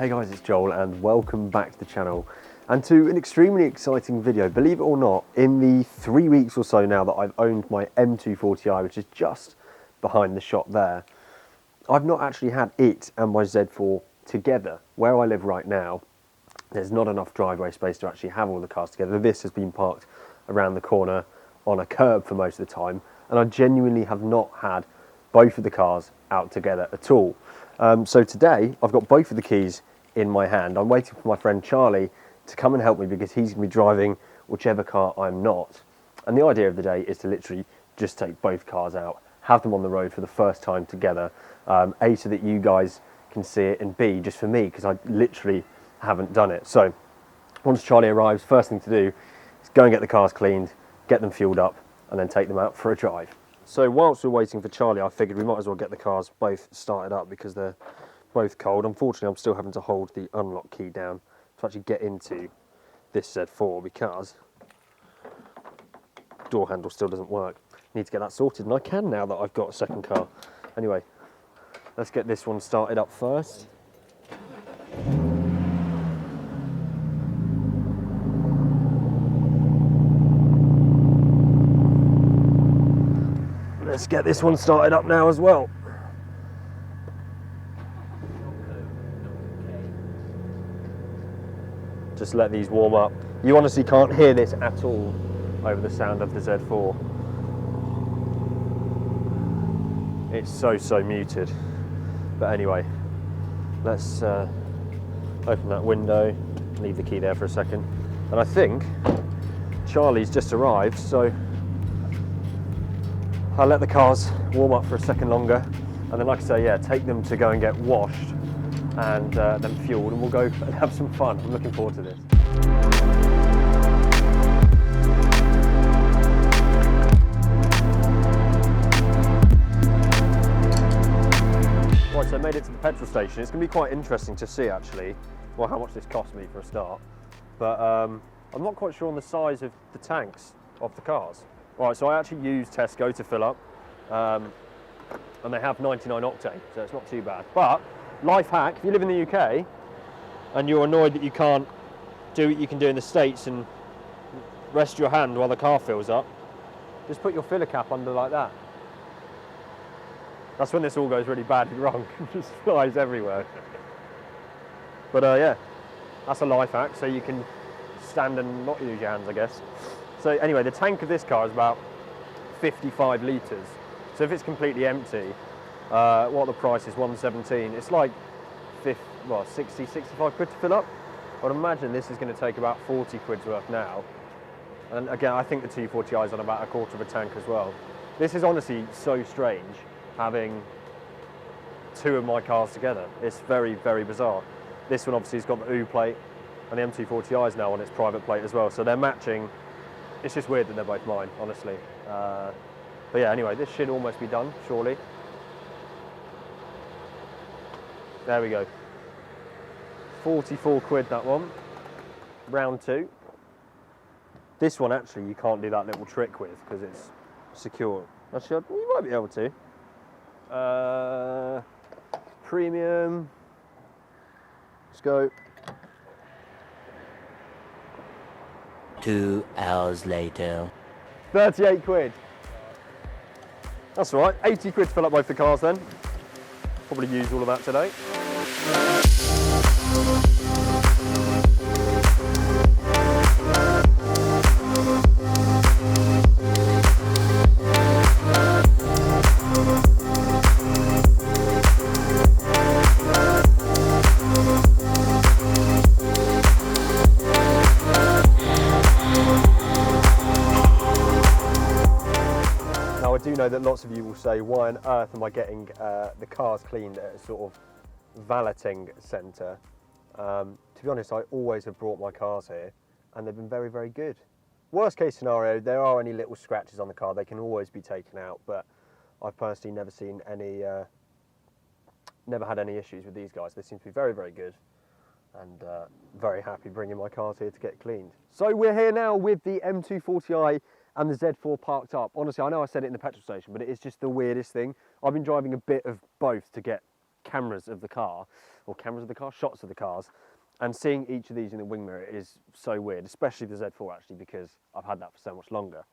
Hey guys, it's Joel and welcome back to the channel and to an extremely exciting video. Believe it or not, in the 3 weeks or so now that I've owned my M240i, which is just behind the shot there, I've not actually had it and my Z4 together. Where I live right now, there's not enough driveway space to actually have all the cars together. This has been parked around the corner on a curb for most of the time, and I genuinely have not had both of the cars out together at all. So today I've got both of the keys in my hand. I'm waiting for my friend Charlie to come and help me because he's going to be driving whichever car I'm not. And the idea of the day is to literally just take both cars out, have them on the road for the first time together. A, so that you guys can see it, and B, just for me, because I literally haven't done it. So once Charlie arrives, first thing to do is go and get the cars cleaned, get them fueled up, and then take them out for a drive. So whilst we're waiting for Charlie, I figured we might as well get the cars both started up because they're both cold. Unfortunately, I'm still having to hold the unlock key down to actually get into this Z4 because door handle still doesn't work. Need to get that sorted, and I can now that I've got a second car. Anyway, let's get this one started up first. Let's get this one started up now as well. Just let these warm up. You honestly can't hear this at all over the sound of the Z4. It's so muted. But anyway, let's open that window, leave the key there for a second. And I think Charlie's just arrived, so I'll let the cars warm up for a second longer, and then, like I say, yeah, take them to go and get washed and then fueled, and we'll go and have some fun. I'm looking forward to this. Right, so I made it to the petrol station. It's going to be quite interesting to see, actually, well, how much this cost me for a start. But I'm not quite sure on the size of the tanks of the cars. Right, so I actually use Tesco to fill up, and they have 99 octane, so it's not too bad. But, life hack, if you live in the UK, and you're annoyed that you can't do what you can do in the States and rest your hand while the car fills up, just put your filler cap under like that. That's when this all goes really badly wrong, it just flies everywhere. But yeah, that's a life hack, so you can stand and not use your hands, I guess. So anyway, the tank of this car is about 55 litres. So if it's completely empty, what the price is, 117. It's like 60, 65 quid to fill up. I'd imagine this is going to take about 40 quid's worth now. And again, I think the 240i is on about a quarter of a tank as well. This is honestly so strange, having two of my cars together. It's very bizarre. This one obviously has got the U plate, and the M240i is now on its private plate as well. So they're matching. It's just weird that they're both mine, honestly. But yeah, anyway, this should almost be done, surely. There we go. 44 quid, that one. Round two. This one, actually, you can't do that little trick with because it's secure. Actually, you might be able to. Premium. Let's go. 2 hours later. 38 quid. That's all right, 80 quid to fill up both the cars then. Probably use all of that today. I do know that lots of you will say, why on earth am I getting the cars cleaned at a sort of valeting centre? To be honest, I always have brought my cars here and they've been very good. Worst case scenario, there are any little scratches on the car, they can always be taken out, but I've personally never seen any, never had any issues with these guys. They seem to be very good and very happy bringing my cars here to get cleaned. So we're here now with the M240i and the Z4 parked up. Honestly, I know I said it in the petrol station, but it is just the weirdest thing. I've been driving a bit of both to get cameras of the car, shots of the cars, and seeing each of these in the wing mirror is so weird, especially the Z4 actually, because I've had that for so much longer.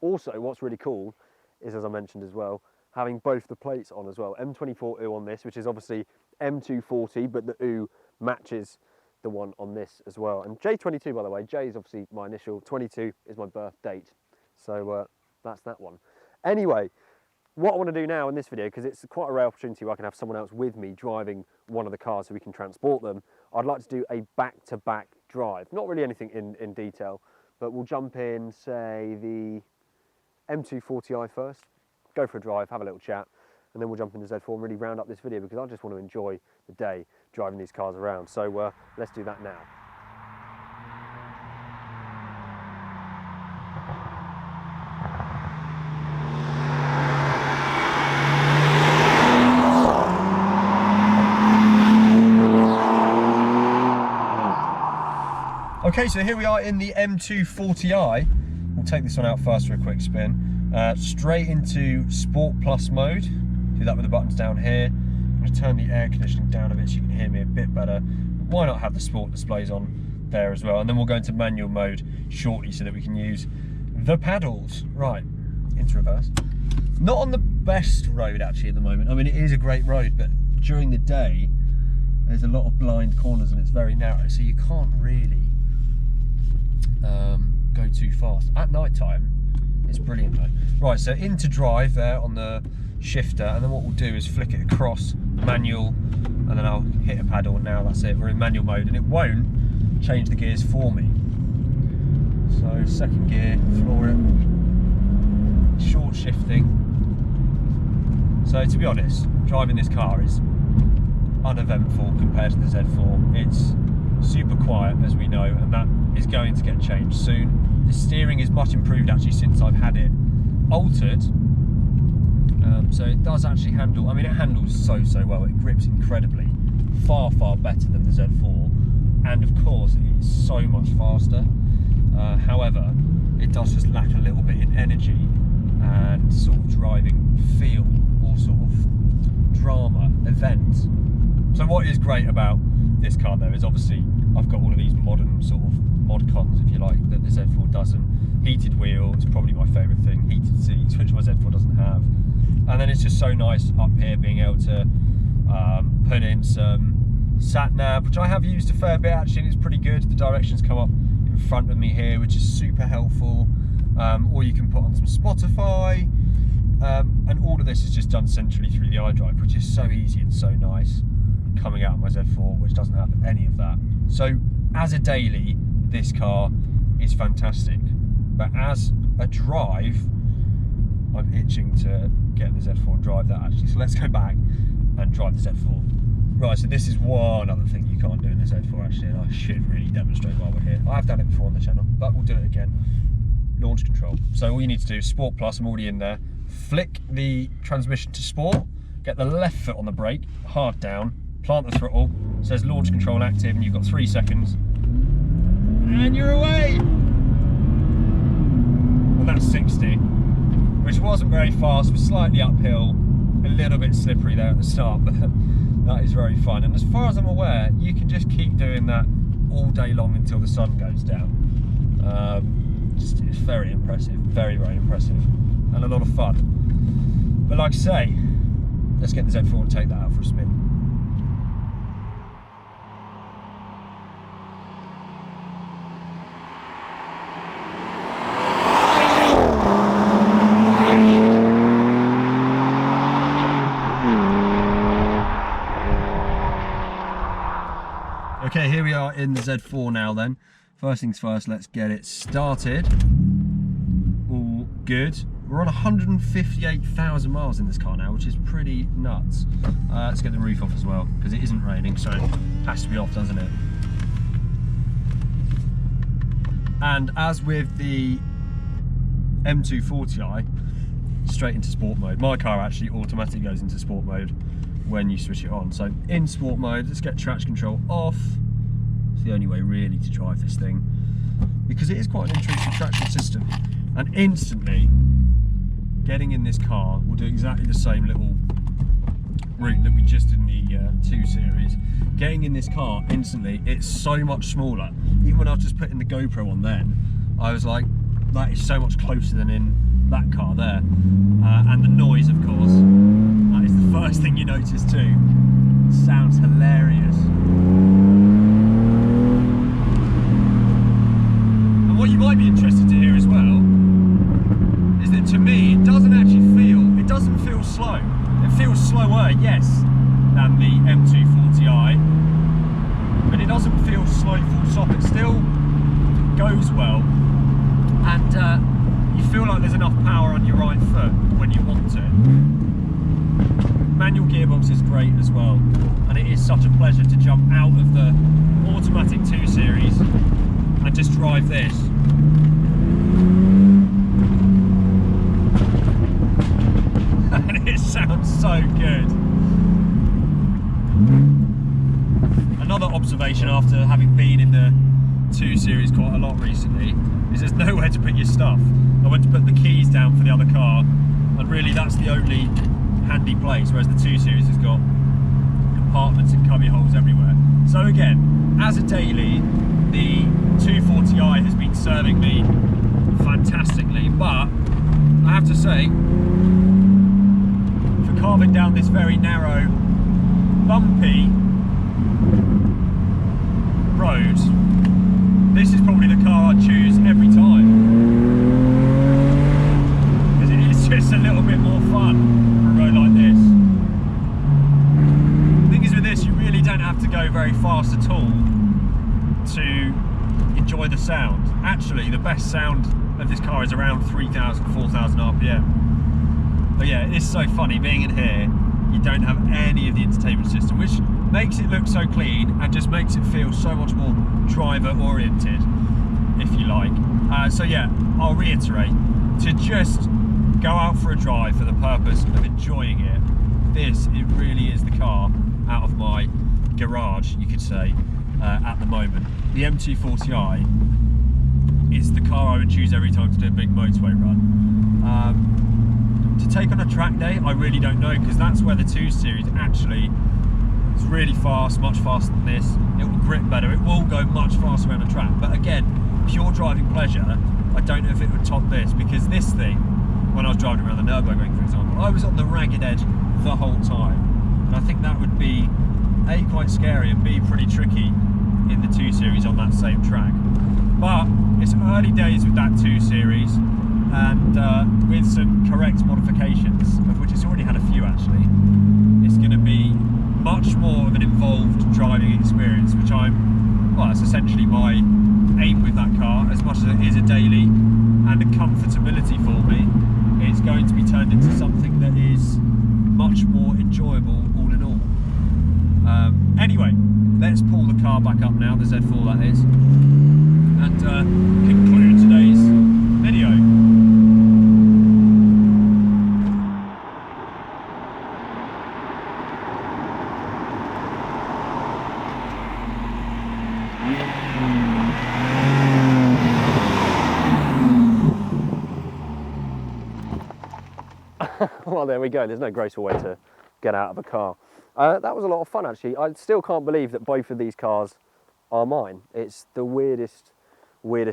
Also, what's really cool is, as I mentioned as well, having both the plates on as well. M24U on this, which is obviously M240, but the U matches the one on this as well. And J22, by the way, J is obviously my initial, 22 is my birth date. So that's that one. Anyway, what I want to do now in this video, because it's quite a rare opportunity where I can have someone else with me driving one of the cars so we can transport them, I'd like to do a back-to-back drive. Not really anything in detail, but we'll jump in, say, the M240i first, go for a drive, have a little chat, and then we'll jump into Z4 and really round up this video because I just want to enjoy the day driving these cars around. So let's do that now. Okay, so here we are in the M240i. We'll take this one out first for a quick spin. Straight into Sport Plus mode. Do that with the buttons down here. I'm going to turn the air conditioning down a bit so you can hear me a bit better. Why not have the sport displays on there as well? And then we'll go into manual mode shortly so that we can use the pedals. Right, into reverse. Not on the best road actually at the moment. I mean, it is a great road, but during the day, there's a lot of blind corners and it's very narrow, so you can't really go too fast. At night time, it's brilliant though. Right, so into drive there on the shifter, and then what we'll do is flick it across manual, and then I'll hit a paddle. Now that's it, we're in manual mode, and it won't change the gears for me. So second gear, floor it, short shifting. So to be honest, driving this car is uneventful compared to the Z4. It's super quiet, as we know, and that is going to get changed soon. The steering is much improved actually since I've had it altered. So it does actually handle, I mean, it handles so well. It grips incredibly, far better than the Z4, and of course it's so much faster. However, it does just lack a little bit in energy and sort of driving feel, or sort of drama, event. So what is great about this car though is obviously I've got all of these modern sort of mod cons, if you like, that the Z4 doesn't. Heated wheel is probably my favourite thing, heated seats, which my Z4 doesn't have. And then it's just so nice up here being able to put in some sat nav, which I have used a fair bit actually, and it's pretty good. The directions come up in front of me here, which is super helpful. Or you can put on some Spotify, and all of this is just done centrally through the iDrive, which is so easy and so nice, coming out of my Z4, which doesn't have any of that. So as a daily, this car is fantastic, but as a drive, I'm itching to get the Z4 and drive that actually. So let's go back and drive the Z4. Right, so this is one other thing you can't do in the Z4 actually, and I should really demonstrate while we're here. I have done it before on the channel, but we'll do it again. Launch control. So all you need to do is Sport Plus, I'm already in there. Flick the transmission to Sport, get the left foot on the brake, hard down, plant the throttle, it says launch control active, and you've got 3 seconds, and you're away! And that's 60, which wasn't very fast, was slightly uphill, a little bit slippery there at the start, but that is very fun. And as far as I'm aware, you can just keep doing that all day long until the sun goes down. It's very impressive, very impressive, and a lot of fun. But like I say, let's get the Z4 and take that out for a spin. Okay, here we are in the Z4 now then. First things first, let's get it started. All good. We're on 158,000 miles in this car now, which is pretty nuts. Let's get the roof off as well, because it isn't raining, so it has to be off, doesn't it? And as with the M240i, straight into sport mode. My car actually automatically goes into sport mode when you switch it on. So in sport mode, let's get traction control off. It's the only way really to drive this thing, because it is quite an intrusive traction system. And instantly, getting in this car will do exactly the same little route that we just did in the 2 Series. Getting in this car instantly, it's so much smaller. Even when I was just putting the GoPro on then, I was like, that is so much closer than in that car there. And the noise, of course, that is the first thing you notice too. It sounds hilarious. And what you might be interested to hear as well is that to me, it doesn't feel slow. It feels slower, yes, than the M240i, but it doesn't feel slow full stop. It still goes well, and you feel like there's enough power on your right foot when you want it. Manual gearbox is great as well, and it is such a pleasure to jump out of the automatic 2 Series and just drive this. And it sounds so good. Another observation after having been in the 2 Series quite a lot recently is there's nowhere to put your stuff. I went to put the keys down for the other car, and really that's the only handy place, whereas the 2 Series has got compartments and cubby holes everywhere. So again, as a daily, the 240i has been serving me fantastically, but I have to say, for carving down this very narrow, bumpy road, this is probably the car I'd choose every time, because it is just a little bit more fun for a road like this. The thing is, with this, you really don't have to go very fast at all to enjoy the sound. Actually, the best sound of this car is around 3,000, 4,000 RPM. But yeah, it is so funny being in here. You don't have any of the entertainment system, which makes it look so clean and just makes it feel so much more driver oriented, if you like. So yeah, I'll reiterate, to just go out for a drive for the purpose of enjoying it, it really is the car out of my garage, you could say, at the moment. The M240i is the car I would choose every time to do a big motorway run. To take on a track day, I really don't know, because that's where the 2 Series actually is really fast, much faster than this. It will grip better, it will go much faster around a track, but again, pure driving pleasure, I don't know if it would top this, because this thing, when I was driving around the Nürburgring, for example, I was on the ragged edge the whole time, and I think that would be A, quite scary, and B, pretty tricky in the 2 Series on that same track. But it's early days with that 2 Series, and with some correct modifications, of which it's already had a few actually, it's going to be much more of an involved driving experience, which that's essentially my aim with that car. As much as it is a daily and a comfortability for me, it's going to be turned into something that is much more enjoyable all in all. Anyway, let's pull the car back up now, the Z4 that is, and conclude today's video. Well, there we go. There's no graceful way to get out of a car. That was a lot of fun, actually. I still can't believe that both of these cars are mine. It's the weirdest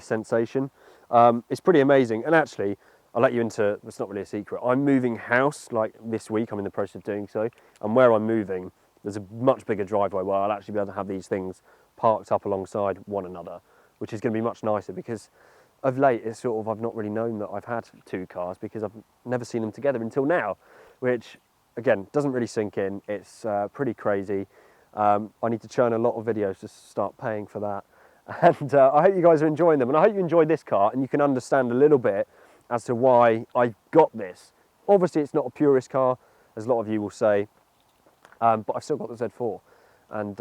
sensation. It's pretty amazing. And actually, I'll let you into, it's not really a secret, I'm moving house like this week. I'm in the process of doing so. And where I'm moving, there's a much bigger driveway where I'll actually be able to have these things parked up alongside one another, which is going to be much nicer, because of late, it's sort of, I've not really known that I've had 2 cars, because I've never seen them together until now, which, again, doesn't really sink in. It's pretty crazy. I need to churn a lot of videos to start paying for that. And I hope you guys are enjoying them. And I hope you enjoyed this car, and you can understand a little bit as to why I got this. Obviously, it's not a purist car, as a lot of you will say, but I've still got the Z4. And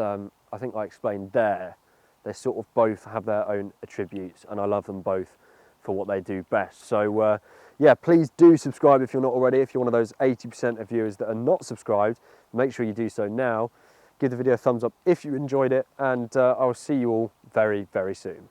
I think I explained there, they sort of both have their own attributes, and I love them both for what they do best. So yeah, please do subscribe if you're not already. If you're one of those 80% of viewers that are not subscribed, make sure you do so now. Give the video a thumbs up if you enjoyed it, and I will see you all very, very soon.